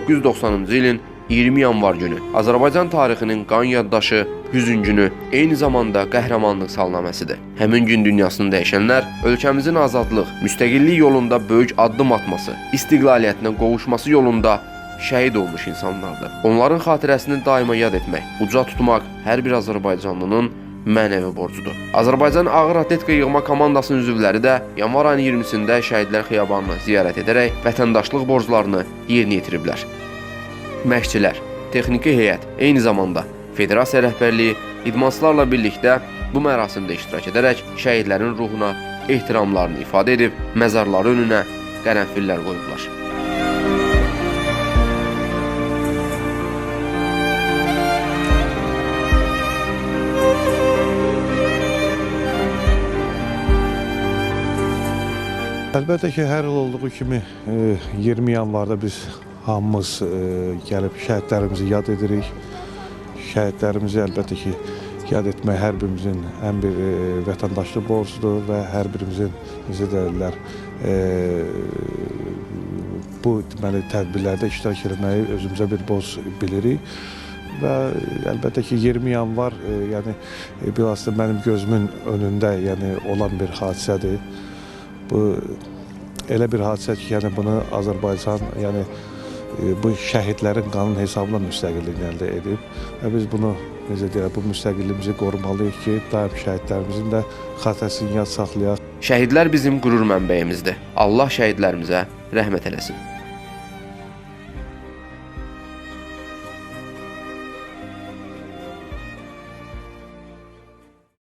1990-cı ilin 20 yanvar günü Azərbaycan tarixinin qan yaddaşı, hüzün günü, eyni zamanda qəhrəmanlıq salnaməsidir. Həmin gün dünyasını dəyişənlər ölkəmizin azadlıq, müstəqillik yolunda böyük addım atması, istiqlaliyyətinə qovuşması yolunda şəhid olmuş insanlardır. Onların xatirəsini daima yad etmək, uca tutmaq hər bir Azərbaycanlının mənəvi borcudur. Azərbaycan Ağır Atletika yığma komandasının üzvləri də yanvar ayının 20-sində Şəhidlər Xiyabanını ziyarət edərək vətəndaşlıq borclarını yerinə yetiriblər. Məşqçilər, texniki heyət, eyni zamanda federasiya rəhbərliyi idmançılarla birlikdə bu mərasimdə iştirak edərək şəhidlərin ruhuna ehtiramlarını ifadə edib, məzarları önünə qərənfillər qoyublar. Əlbəttə ki, hər il olduğu kimi 20 yanvarda biz hamımız gəlib şəhidlərimizi yad edirik. Şəhidlərimizi əlbəttə ki, yad etmək hər birimizin ən bir vətəndaşlıq borcudur və hər birimizin, necə deyirlər, bu tədbirlərdə iştirak etməyi özümüzə bir borc bilirik. Və əlbəttə ki, 20 yanvar bilhassa mənim gözümün önündə olan bir hadisədir. Bu elə bir hadisə ki, bunu Azərbaycan, bu şəhidlərin qanun hesabla müstəqilliyini əldə edib və biz bunu, necə deyirəm, bu müstəqilliyimizi qorumalıyıq ki, daim şəhidlərimizin də xatirəsini yad saxlayaq. Şəhidlər bizim qürur mənbəyimizdir. Allah şəhidlərimizə rəhmət eləsin.